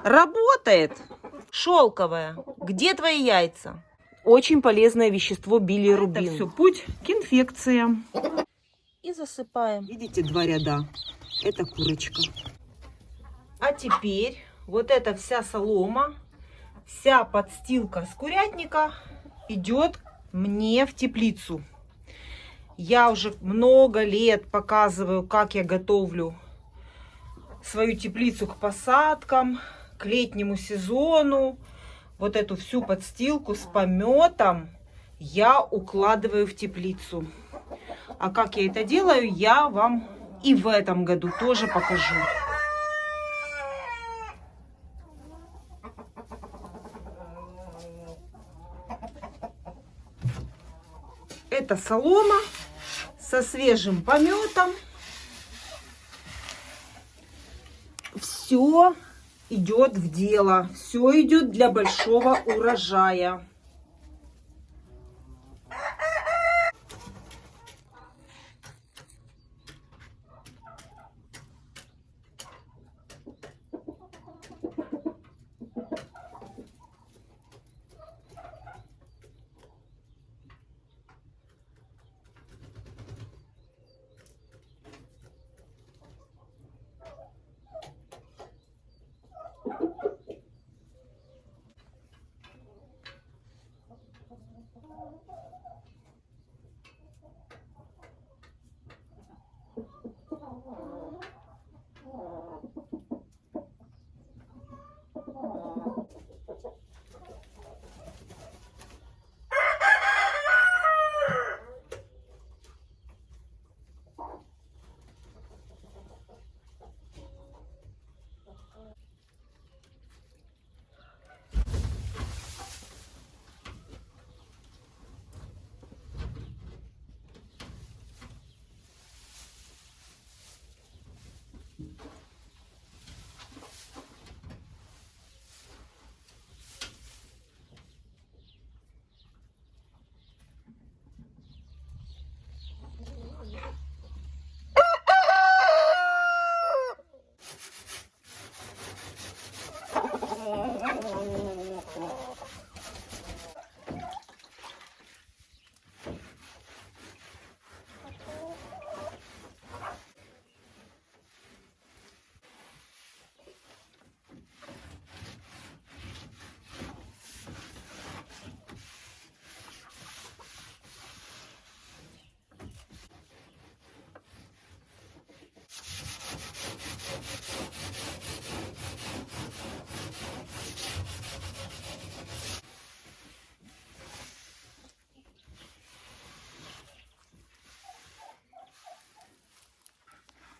Работает! Шелковая. Где твои яйца? Очень полезное вещество билирубин. Это все путь к инфекциям. И засыпаем. Видите, 2 ряда. Это курочка. А теперь вот эта вся солома, вся подстилка с курятника идет мне в теплицу. Я уже много лет показываю, как я готовлю свою теплицу к посадкам, к летнему сезону. Вот эту всю подстилку с пометом я укладываю в теплицу. А как я это делаю, я вам и в этом году тоже покажу. Это солома со свежим пометом. Все идет в дело. Все идет для большого урожая.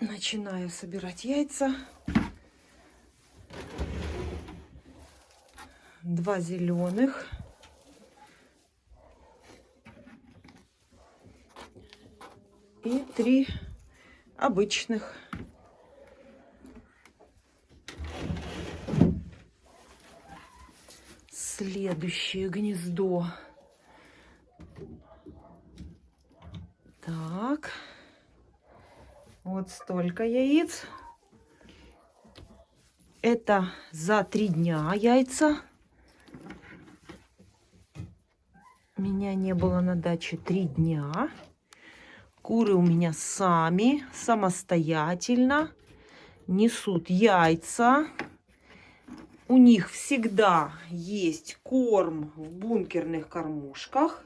Начинаю собирать яйца. 2 зеленых. И 3 обычных. Следующее гнездо. Так. Вот столько яиц. Это за 3 дня яйца. Меня не было на даче 3 дня. Куры у меня сами, самостоятельно несут яйца. У них всегда есть корм в бункерных кормушках.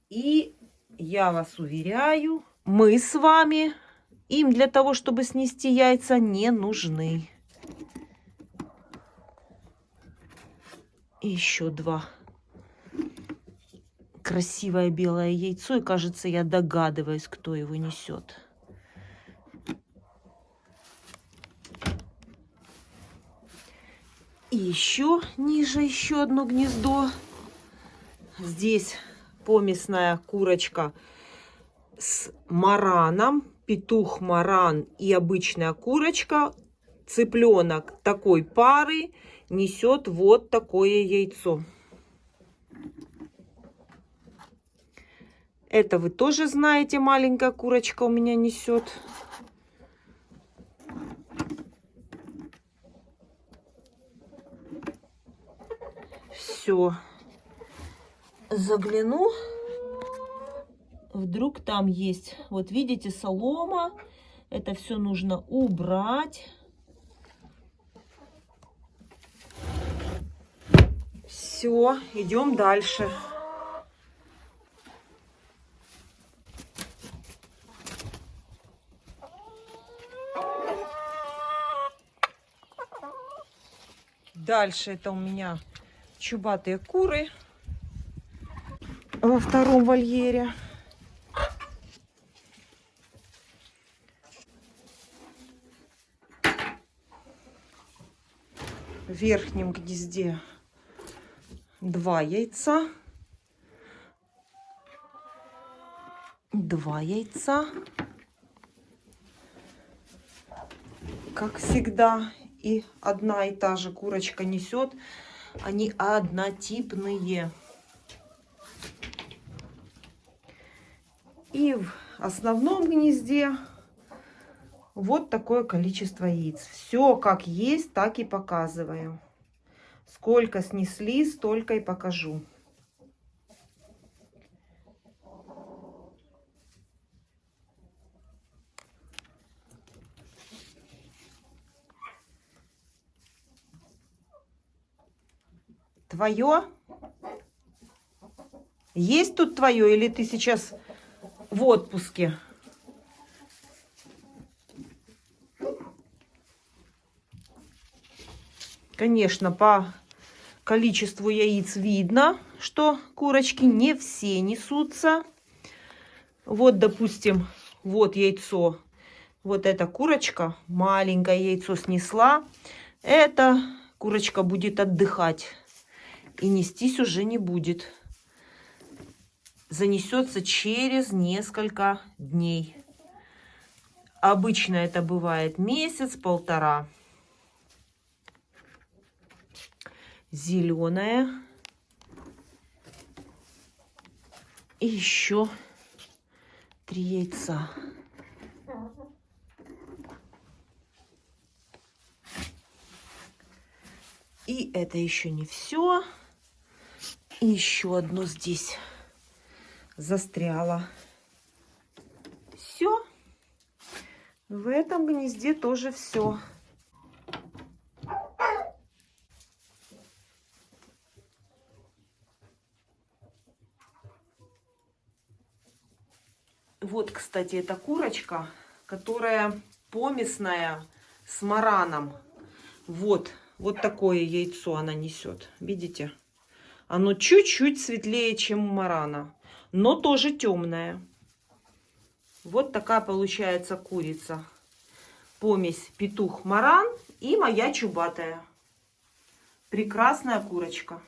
И я вас уверяю, мы с вами им для того, чтобы снести яйца, не нужны. И еще 2. Красивое белое яйцо. И кажется, я догадываюсь, кто его несет. И еще ниже еще одно гнездо. Здесь помесная курочка с мараном. Петух, маран и обычная курочка. Цыпленок такой пары несет вот такое яйцо. Это вы тоже знаете, маленькая курочка у меня несет. все загляну. Вдруг там есть, вот видите, солома. Это все нужно убрать. Все, идем дальше. Дальше это у меня чубатые куры во втором вольере. В верхнем гнезде 2 яйца. 2 яйца. Как всегда. И одна и та же курочка несет. Они однотипные. И в основном гнезде вот такое количество яиц. Все как есть, так и показываю. Сколько снесли, столько и покажу. Твое? Есть тут твое или ты сейчас в отпуске? Конечно, по количеству яиц видно, что курочки не все несутся. Вот, допустим, вот яйцо. Вот эта курочка, маленькое яйцо снесла. Эта курочка будет отдыхать. И нестись уже не будет. Занесется через несколько дней. Обычно это бывает месяц-полтора. Зеленая. И еще 3 яйца. И это еще не все. И еще одно здесь застряло. Все. В этом гнезде тоже все. Вот, кстати, эта курочка, которая помесная с мараном. Вот такое яйцо она несет. Видите? Оно чуть-чуть светлее, чем у марана, но тоже темное. Вот такая получается курица. Помесь петух-маран и моя чубатая. Прекрасная курочка.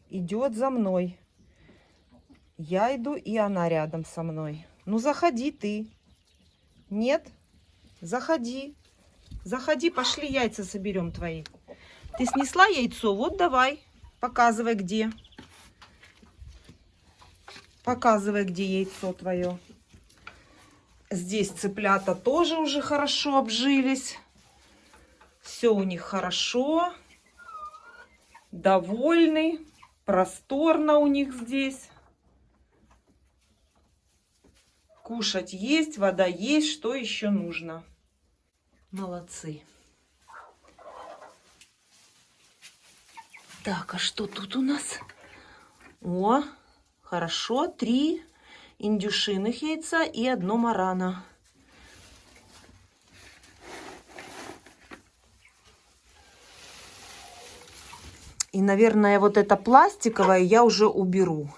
Идет за мной. Я иду, и она рядом со мной. Ну, заходи ты. Нет? Заходи. Заходи, пошли яйца соберем твои. Ты снесла яйцо? Вот давай. Показывай, где. Показывай, где яйцо твое. Здесь цыплята тоже уже хорошо обжились. Все у них хорошо. Довольны. Просторно у них здесь. Кушать есть, вода есть. Что еще нужно? Молодцы. Так, а что тут у нас? О, хорошо. 3 индюшиных яйца и 1 марана. И, наверное, вот это пластиковое я уже уберу.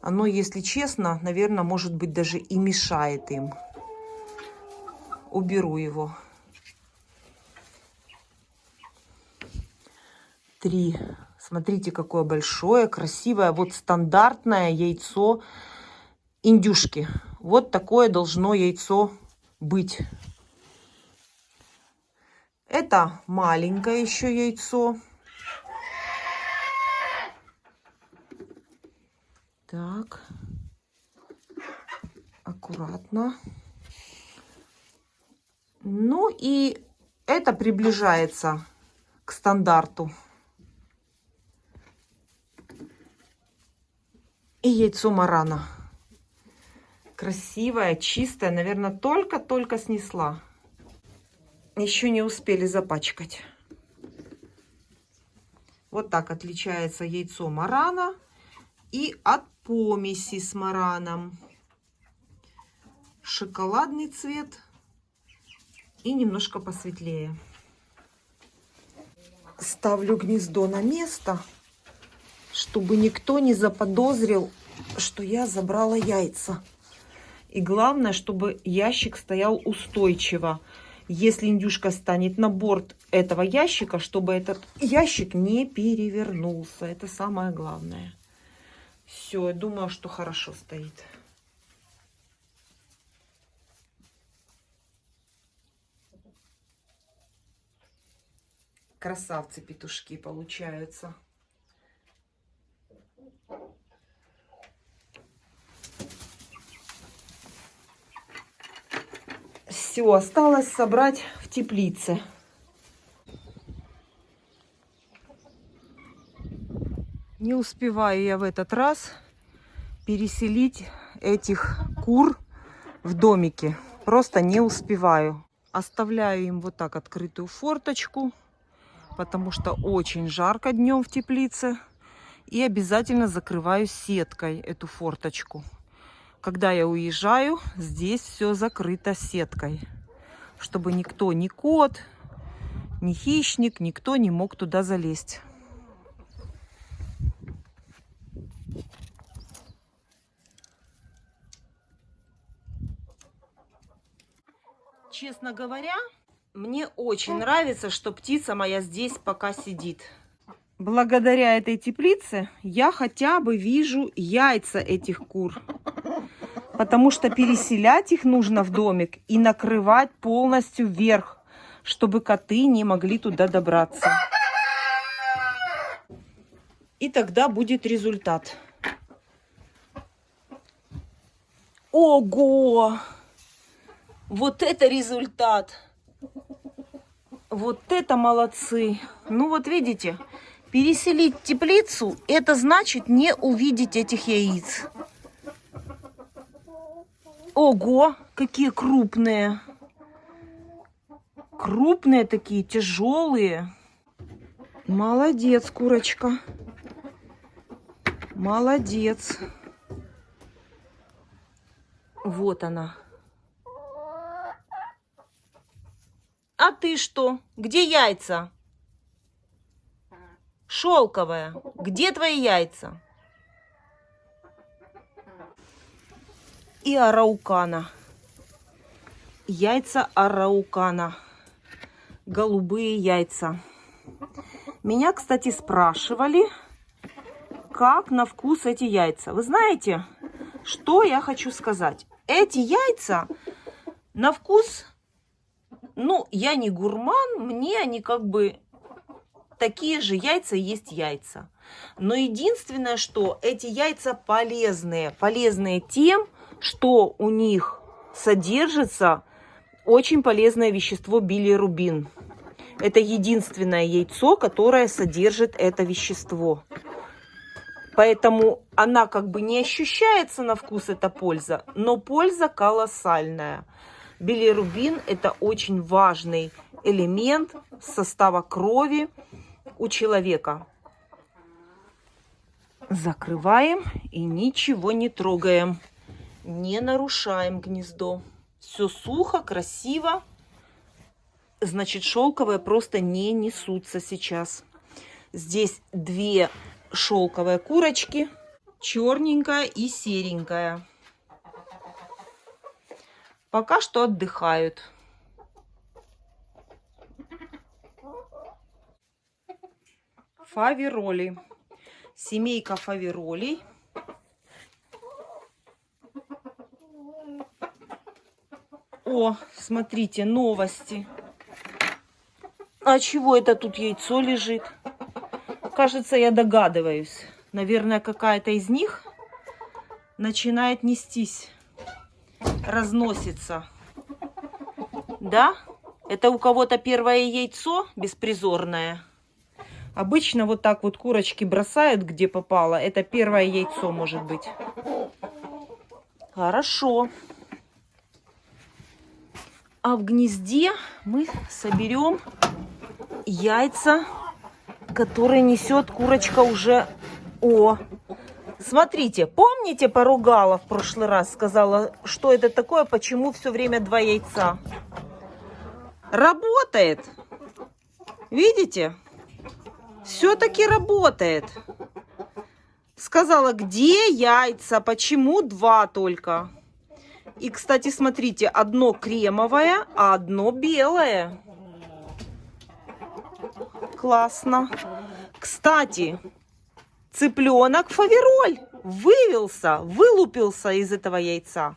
Оно, если честно, наверное, может быть, даже и мешает им. Уберу его. 3. Смотрите, какое большое, красивое, вот стандартное яйцо индюшки. Вот такое должно яйцо быть. Это маленькое еще яйцо. Так. Аккуратно. Ну и это приближается к стандарту. И яйцо марана. Красивое, чистое. Наверное, только-только снесла. Еще не успели запачкать. Вот так отличается яйцо марана и от помеси с мараном. Шоколадный цвет и немножко посветлее. Ставлю гнездо на место, чтобы никто не заподозрил, что я забрала яйца. И главное, чтобы ящик стоял устойчиво. Если индюшка станет на борт этого ящика, чтобы этот ящик не перевернулся. Это самое главное. Все, я думаю, что хорошо стоит. Красавцы-петушки получаются. Все, осталось собрать в теплице. Не успеваю я в этот раз переселить этих кур в домике. Просто не успеваю. Оставляю им вот так открытую форточку, потому что очень жарко днем в теплице. И обязательно закрываю сеткой эту форточку. Когда я уезжаю, здесь все закрыто сеткой, чтобы никто, ни кот, ни хищник, никто не мог туда залезть. Честно говоря, мне очень нравится, что птица моя здесь пока сидит. Благодаря этой теплице я хотя бы вижу яйца этих кур. Потому что переселять их нужно в домик и накрывать полностью вверх, чтобы коты не могли туда добраться. И тогда будет результат. Ого! Вот это результат! Вот это молодцы! Ну вот видите, переселить теплицу, это значит не увидеть этих яиц. Ого, какие крупные. Крупные такие, тяжелые. Молодец, курочка. Молодец. Вот она. А ты что? Где яйца? Шелковая. Где твои яйца? И араукана. Яйца араукана. Голубые яйца. Меня, кстати, спрашивали, как на вкус эти яйца. Вы знаете, что я хочу сказать? Эти яйца на вкус, ну, я не гурман, мне они как бы такие же яйца есть яйца. Но единственное, что эти яйца полезные. Полезные тем, что у них содержится очень полезное вещество билирубин. Это единственное яйцо, которое содержит это вещество. Поэтому она как бы не ощущается на вкус, эта польза, но польза колоссальная. Билирубин – это очень важный элемент состава крови у человека. Закрываем и ничего не трогаем. Не нарушаем гнездо. Все сухо, красиво. Значит, шелковые просто не несутся сейчас. Здесь 2 шелковые курочки. черненькая и серенькая. Пока что отдыхают. Фавероли. Семейка фаверолей. О, смотрите, новости. А чего это тут яйцо лежит? Кажется, я догадываюсь. Наверное, какая-то из них начинает нестись, разносится. Да? Это у кого-то первое яйцо беспризорное. Обычно вот так вот курочки бросают, где попало. Это первое яйцо может быть. Хорошо. А в гнезде мы соберем яйца, которые несет курочка уже. О, смотрите, помните, поругала в прошлый раз, сказала, что это такое, почему все время 2 яйца? Работает. Видите? Все-таки работает. Сказала, где яйца, почему 2 только? И, кстати, смотрите, одно кремовое, а одно белое. Классно. Кстати, цыпленок фавероль вылупился из этого яйца.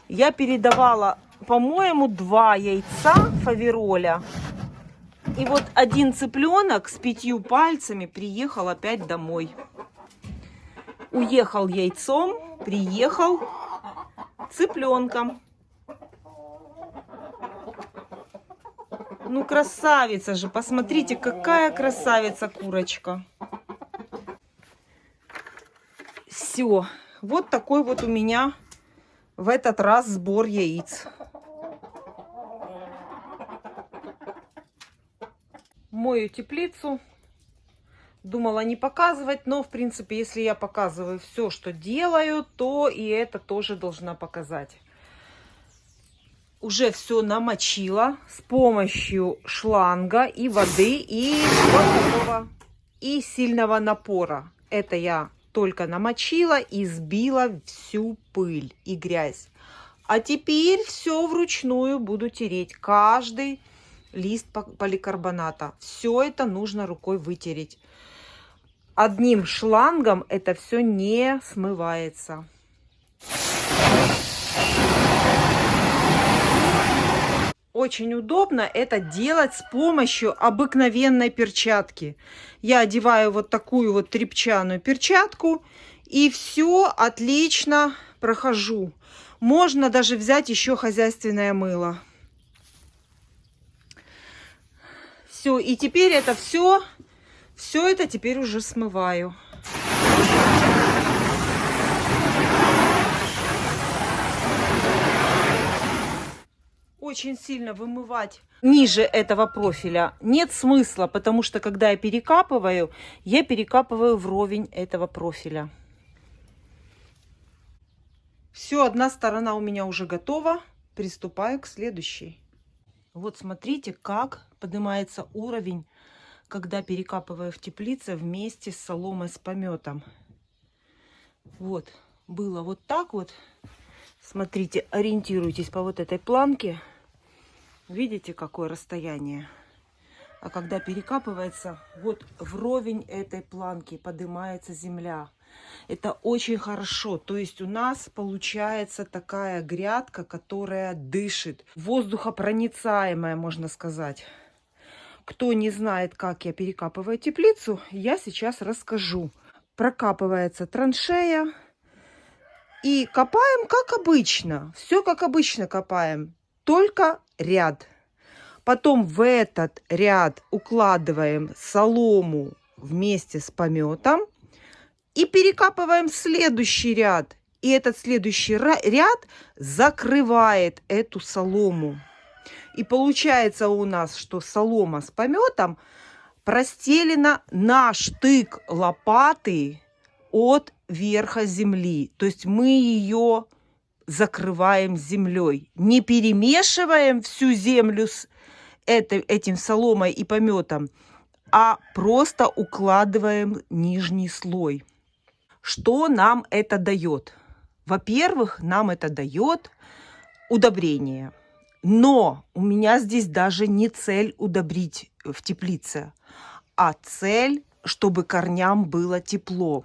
Я передавала, по-моему, 2 яйца фавероля. И вот один цыпленок с 5 пальцами приехал опять домой. Уехал яйцом, приехал цыпленком. Ну, красавица же, посмотрите, какая красавица курочка. Все, вот такой вот у меня в этот раз сбор яиц. Мою теплицу. Думала не показывать, но, в принципе, если я показываю все, что делаю, то и это тоже должна показать. Уже все намочила с помощью шланга и воды, и вот и сильного напора. Это я только намочила и сбила всю пыль и грязь. А теперь все вручную буду тереть. Каждый лист поликарбоната. Все это нужно рукой вытереть. Одним шлангом это все не смывается. Очень удобно это делать с помощью обыкновенной перчатки. Я одеваю вот такую вот тряпчаную перчатку и все отлично прохожу. Можно даже взять еще хозяйственное мыло. Все, и теперь это все это теперь уже смываю. Очень сильно вымывать ниже этого профиля нет смысла, потому что когда я перекапываю вровень этого профиля. Все, одна сторона у меня уже готова. Приступаю к следующей. Вот смотрите, как поднимается уровень, когда перекапываю в теплице вместе с соломой с пометом. Вот, было вот так вот. Смотрите, ориентируйтесь по вот этой планке. Видите, какое расстояние? А когда перекапывается, вот вровень этой планки поднимается земля. Это очень хорошо. То есть у нас получается такая грядка, которая дышит. Воздухопроницаемая, можно сказать. Кто не знает, как я перекапываю теплицу, я сейчас расскажу. Прокапывается траншея. И копаем как обычно. Все как обычно копаем. Только ряд. Потом в этот ряд укладываем солому вместе с пометом. И перекапываем следующий ряд. И этот следующий ряд закрывает эту солому. И получается у нас, что солома с пометом простелена на штык лопаты от верха земли. То есть мы ее закрываем землей. Не перемешиваем всю землю с этим соломой и пометом, а просто укладываем нижний слой. Что нам это дает? Во-первых, нам это дает удобрение. Но у меня здесь даже не цель удобрить в теплице, а цель, чтобы корням было тепло.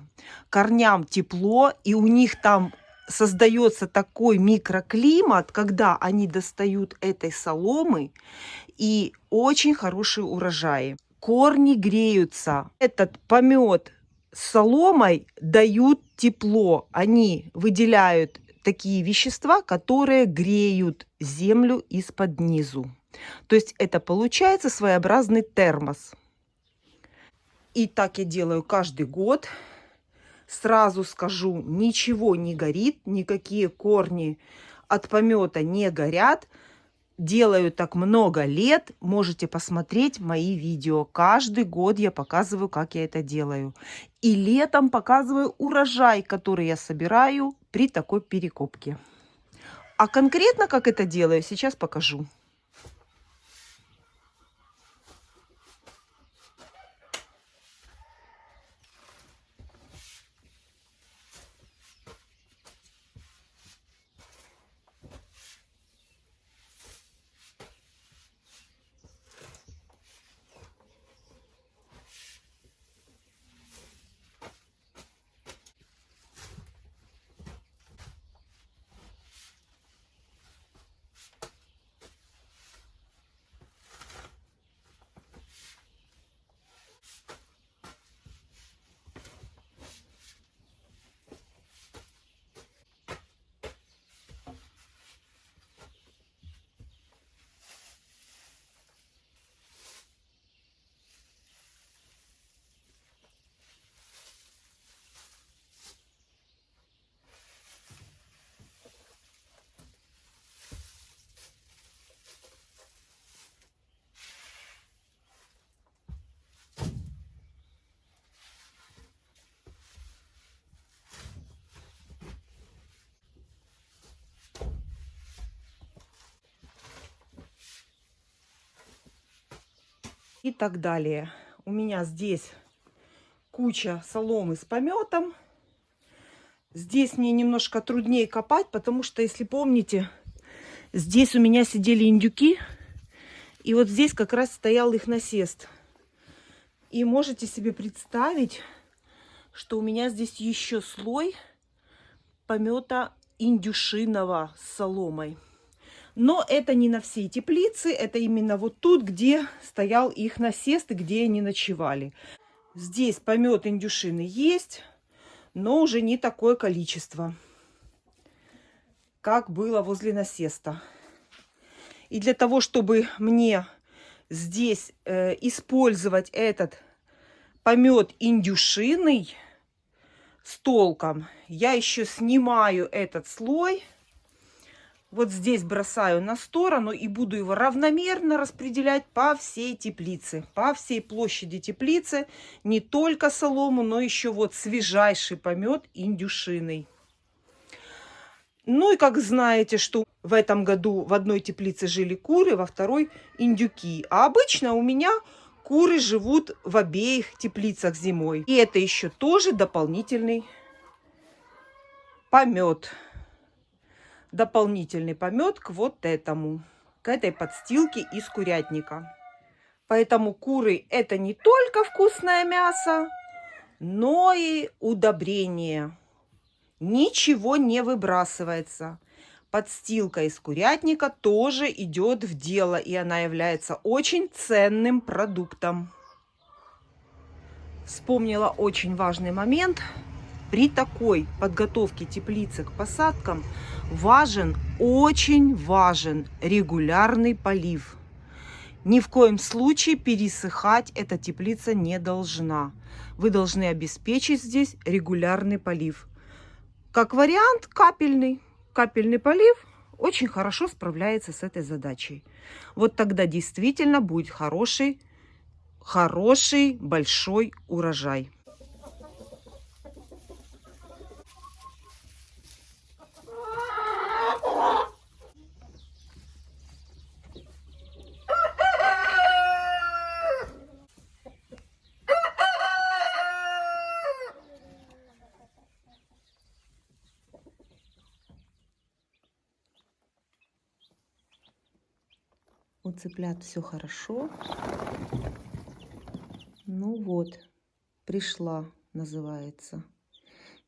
Корням тепло, и у них там создается такой микроклимат, когда они достают этой соломы, и очень хорошие урожаи. Корни греются. Этот помет с соломой дают тепло. Они выделяют такие вещества, которые греют землю из-под низу. То есть это получается своеобразный термос. И так я делаю каждый год. Сразу скажу, ничего не горит, никакие корни от помета не горят. Делаю так много лет. Можете посмотреть мои видео. Каждый год я показываю, как я это делаю. И летом показываю урожай, который я собираю при такой перекопке. А конкретно, как это делаю, сейчас покажу. И так далее. У меня здесь куча соломы с пометом. Здесь мне немножко труднее копать, потому что, если помните, здесь у меня сидели индюки. И вот здесь как раз стоял их насест. И можете себе представить, что у меня здесь еще слой помета индюшиного с соломой. Но это не на всей теплице, это именно вот тут, где стоял их насест и где они ночевали. Здесь помет индюшины есть, но уже не такое количество, как было возле насеста. И для того, чтобы мне здесь использовать этот помет индюшиный с толком, я еще снимаю этот слой. Вот здесь бросаю на сторону и буду его равномерно распределять по всей теплице, по всей площади теплицы. Не только солому, но еще вот свежайший помет индюшиный. Ну и как знаете, что в этом году в одной теплице жили куры, во второй индюки. А обычно у меня куры живут в обеих теплицах зимой. И это еще тоже дополнительный помет. Дополнительный помет к вот этому, к этой подстилке из курятника. Поэтому куры это не только вкусное мясо, но и удобрение. Ничего не выбрасывается. Подстилка из курятника тоже идет в дело, и она является очень ценным продуктом. Вспомнила очень важный момент. При такой подготовке теплицы к посадкам очень важен регулярный полив. Ни в коем случае пересыхать эта теплица не должна. Вы должны обеспечить здесь регулярный полив. Как вариант, капельный. Капельный полив очень хорошо справляется с этой задачей. Вот тогда действительно будет хороший большой урожай. У цыплят все хорошо. Ну вот, пришла, называется.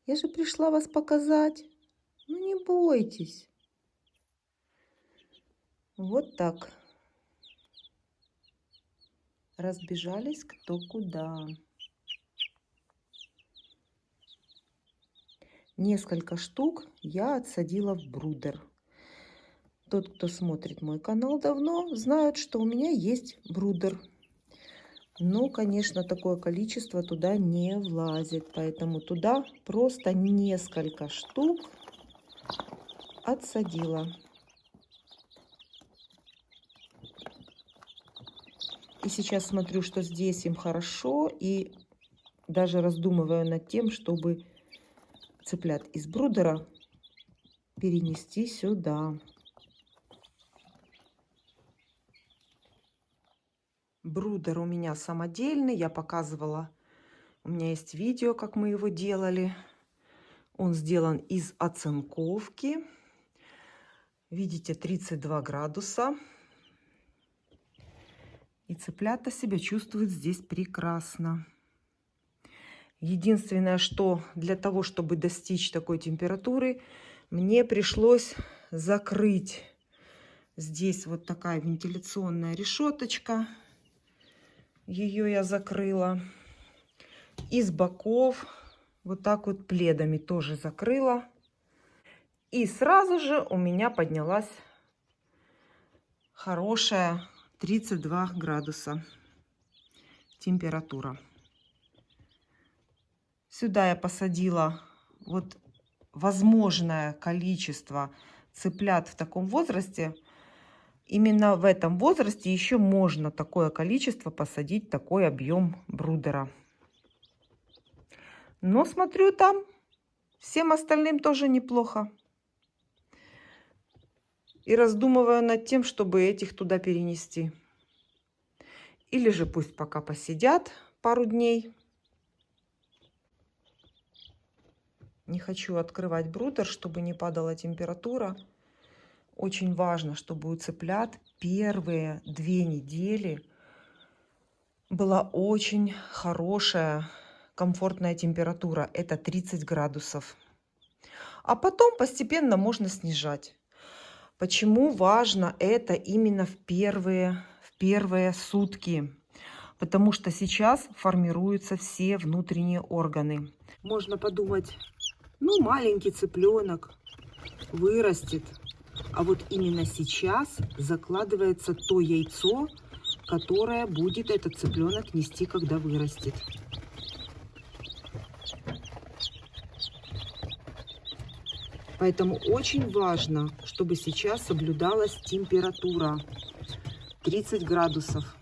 Я же пришла вас показать. Ну не бойтесь. Вот так. Разбежались кто куда. Несколько штук я отсадила в брудер. Тот, кто смотрит мой канал давно, знает, что у меня есть брудер. Но, конечно, такое количество туда не влазит. Поэтому туда просто несколько штук отсадила. И сейчас смотрю, что здесь им хорошо. И даже раздумываю над тем, чтобы цыплят из брудера перенести сюда. Брудер у меня самодельный. Я показывала. У меня есть видео, как мы его делали. Он сделан из оцинковки. Видите, 32 градуса. И цыплята себя чувствуют здесь прекрасно. Единственное, что для того, чтобы достичь такой температуры, мне пришлось закрыть. Здесь вот такая вентиляционная решеточка. Ее я закрыла. И с боков вот так вот пледами тоже закрыла. И сразу же у меня поднялась хорошая 32 градуса температура. Сюда я посадила вот возможное количество цыплят в таком возрасте. Именно в этом возрасте еще можно такое количество посадить, такой объем брудера. Но смотрю, там всем остальным тоже неплохо. И раздумываю над тем, чтобы этих туда перенести. Или же пусть пока посидят пару дней. Не хочу открывать брудер, чтобы не падала температура. Очень важно, чтобы у цыплят первые 2 недели была очень хорошая, комфортная температура. Это 30 градусов. А потом постепенно можно снижать. Почему важно это именно в первые сутки? Потому что сейчас формируются все внутренние органы. Можно подумать, ну, маленький цыпленок вырастет. А вот именно сейчас закладывается то яйцо, которое будет этот цыпленок нести, когда вырастет. Поэтому очень важно, чтобы сейчас соблюдалась температура 30 градусов.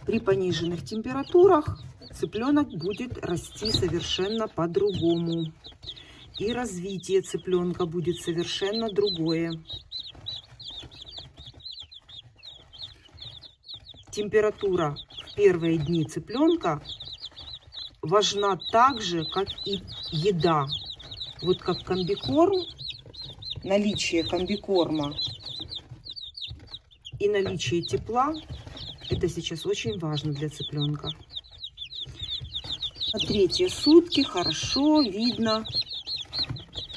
При пониженных температурах цыпленок будет расти совершенно по-другому. И развитие цыпленка будет совершенно другое. Температура в первые дни цыпленка важна так же, как и еда. Вот как комбикорм, наличие комбикорма и наличие тепла, это сейчас очень важно для цыпленка. На 3-е сутки хорошо видно,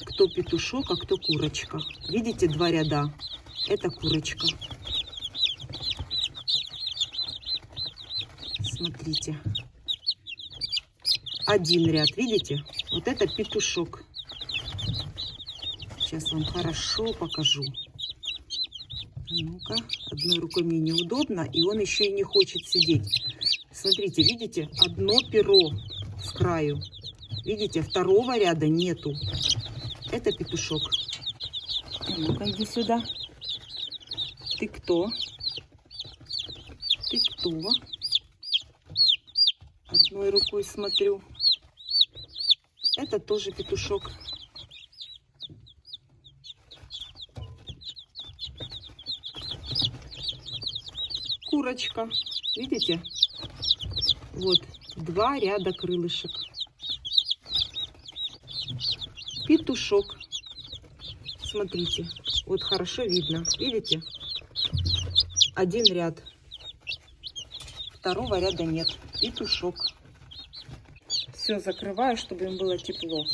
кто петушок, а кто курочка. Видите, 2 ряда? Это курочка. Смотрите. 1 ряд, видите? Вот это петушок. Сейчас вам хорошо покажу. Ну-ка, одной рукой мне неудобно, и он еще и не хочет сидеть. Смотрите, видите, одно перо с краю. Видите, 2-го ряда нету. Это петушок. Ну-ка, иди сюда. Ты кто? Ты кто? Одной рукой смотрю. Это тоже петушок. Курочка. Видите? Вот 2 ряда крылышек. Петушок. Смотрите. Вот хорошо видно. Видите? один ряд. Второго ряда нет. Петушок. Все закрываю, чтобы им было тепло.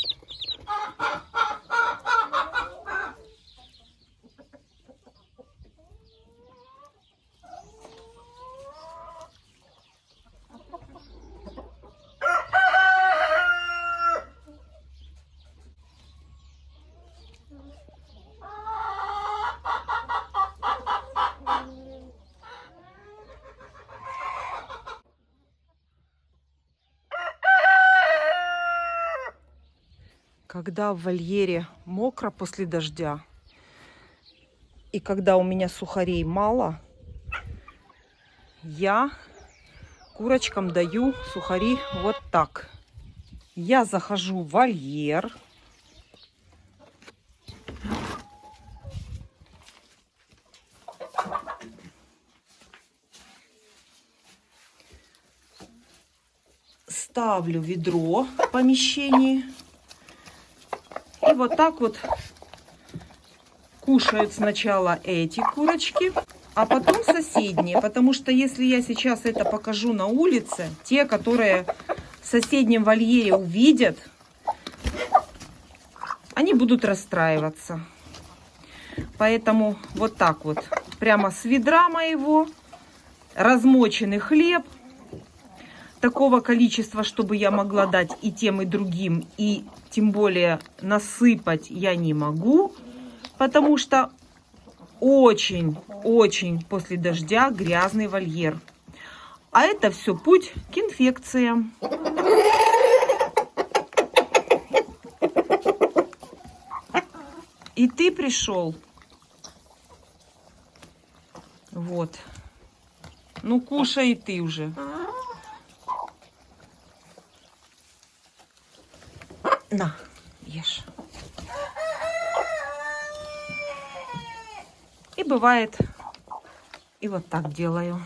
Когда в вольере мокро после дождя, и когда у меня сухарей мало, я курочкам даю сухари вот так. Я захожу в вольер. Ставлю ведро в помещении. И вот так вот кушают сначала эти курочки, а потом соседние. Потому что если я сейчас это покажу на улице, те, которые в соседнем вольере увидят, они будут расстраиваться. Поэтому вот так вот, прямо с ведра моего, размоченный хлеб. Такого количества, чтобы я могла дать и тем, и другим, и тем более насыпать я не могу, потому что очень после дождя грязный вольер. А это все путь к инфекциям. И ты пришел. Вот. Ну, кушай и ты уже. На, ешь. И бывает, и вот так делаю.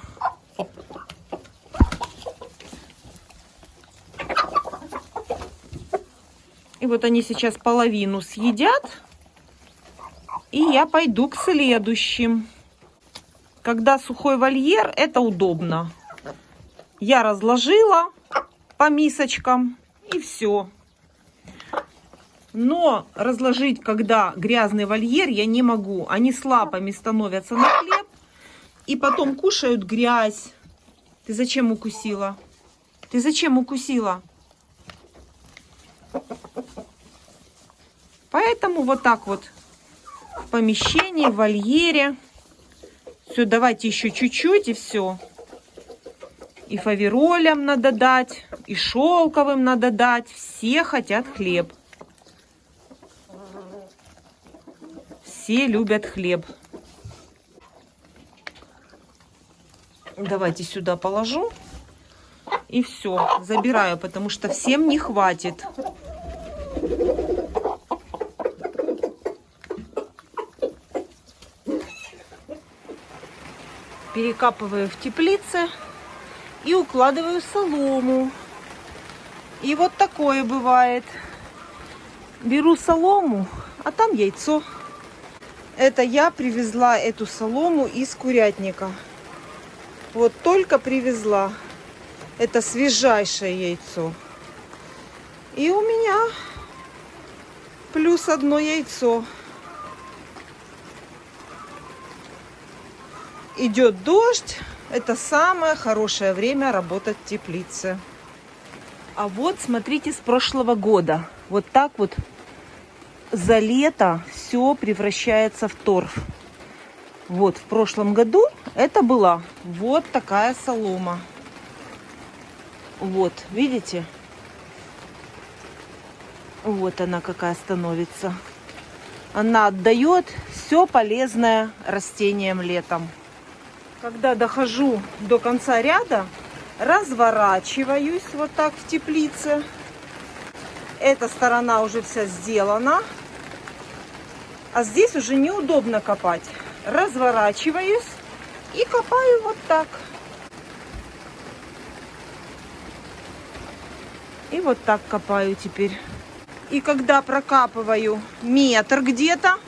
И вот они сейчас половину съедят, и я пойду к следующим. Когда сухой вольер, это удобно. Я разложила по мисочкам, и все. Но разложить, когда грязный вольер, я не могу. Они с лапами становятся на хлеб и потом кушают грязь. Ты зачем укусила? Ты зачем укусила? Поэтому вот так вот в помещении, в вольере. Все, давайте еще чуть-чуть и все. И фаверолям надо дать, и шелковым надо дать. Все хотят хлеб. Все любят хлеб. Давайте сюда положу. И все, забираю, потому что всем не хватит. Перекапываю в теплице и укладываю солому. И вот такое бывает. Беру солому, а там яйцо. Это я привезла эту солому из курятника. Вот только привезла. Это свежайшее яйцо. И у меня плюс одно яйцо. Идет дождь. Это самое хорошее время работать в теплице. А вот смотрите с прошлого года. Вот так вот за лето все превращается в торф. Вот в прошлом году это была вот такая солома. Вот, видите? Вот она какая становится. Она отдает все полезное растениям летом. Когда дохожу до конца ряда, разворачиваюсь вот так в теплице. Эта сторона уже вся сделана. А здесь уже неудобно копать. Разворачиваюсь и копаю вот так. И вот так копаю теперь. И когда прокапываю метр где-то,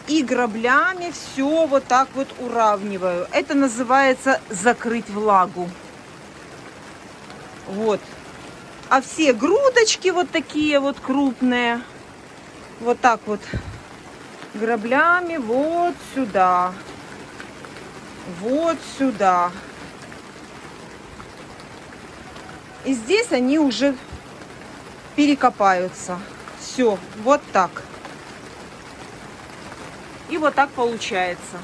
И граблями все вот так вот уравниваю. Это называется закрыть влагу. Вот. А все грудочки вот такие вот крупные, вот так вот граблями вот сюда. Вот сюда. И здесь они уже перекопаются. Все, вот так. И вот так получается.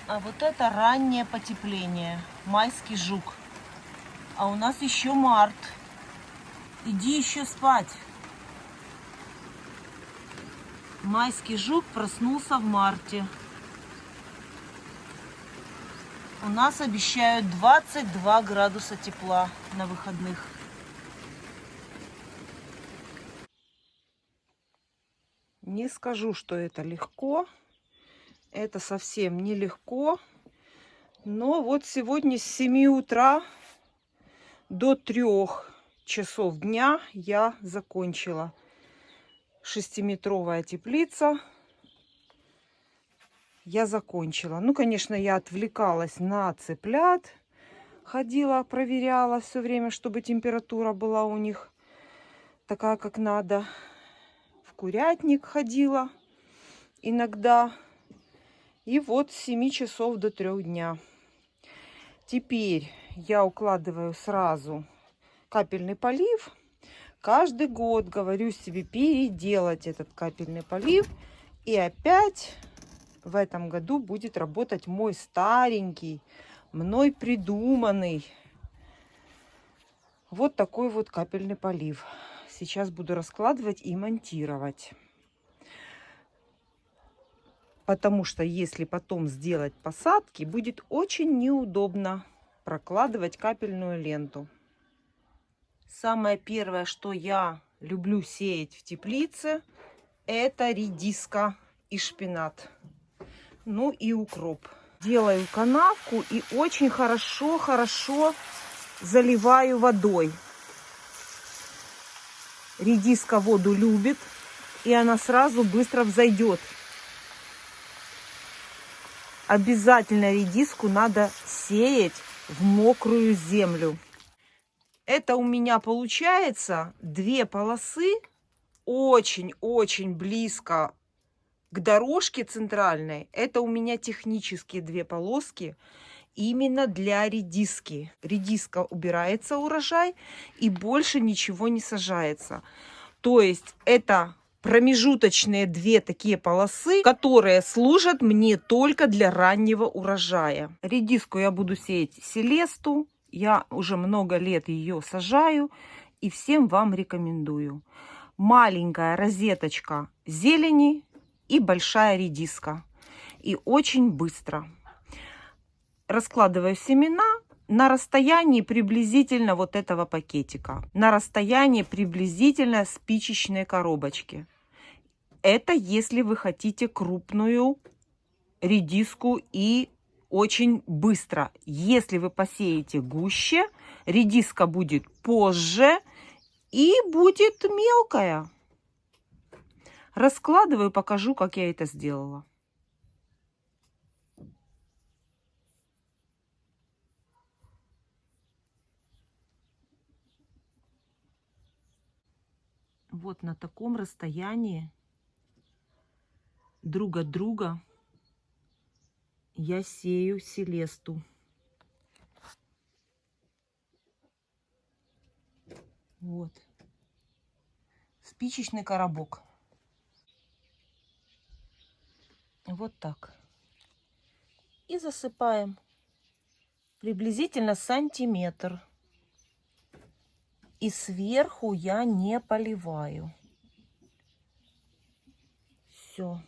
А вот это раннее потепление. Майский жук. А у нас еще март. Иди еще спать. Майский жук проснулся в марте. У нас обещают 22 градуса тепла на выходных. Не скажу, что это легко. Это совсем нелегко. Но вот сегодня с 7 утра до 3 часов дня я закончила. 6-метровая теплица. Я закончила. Ну, конечно, я отвлекалась на цыплят. Ходила, проверяла все время, чтобы температура была у них такая, как надо. В курятник ходила иногда. И вот с 7 часов до 3 дня. Теперь я укладываю сразу капельный полив. Каждый год говорю себе переделать этот капельный полив. И опять в этом году будет работать мой старенький, мной придуманный вот такой вот капельный полив. Сейчас буду раскладывать и монтировать. Потому что если потом сделать посадки, будет очень неудобно прокладывать капельную ленту. Самое первое, что я люблю сеять в теплице, это редиска и шпинат. Ну и укроп. Делаю канавку и очень хорошо заливаю водой. Редиска воду любит, и она сразу быстро взойдет. Обязательно редиску надо сеять в мокрую землю. Это у меня получается 2 полосы очень-очень близко к дорожке центральной. Это у меня технические 2 полоски именно для редиски. Редиска убирается урожай и больше ничего не сажается. То есть это промежуточные 2 такие полосы, которые служат мне только для раннего урожая. Редиску я буду сеять селесту. Я уже много лет ее сажаю и всем вам рекомендую. маленькая розеточка зелени и большая редиска. И очень быстро. Раскладываю семена на расстоянии приблизительно вот этого пакетика. На расстоянии приблизительно спичечной коробочки. Это если вы хотите крупную редиску и очень быстро. Если вы посеете гуще, редиска будет позже и будет мелкая. Раскладываю, покажу, как я это сделала. Вот на таком расстоянии друг от друга я сею селесту. Вот. Спичечный коробок. Вот так. И засыпаем приблизительно сантиметр. И сверху я не поливаю. Все.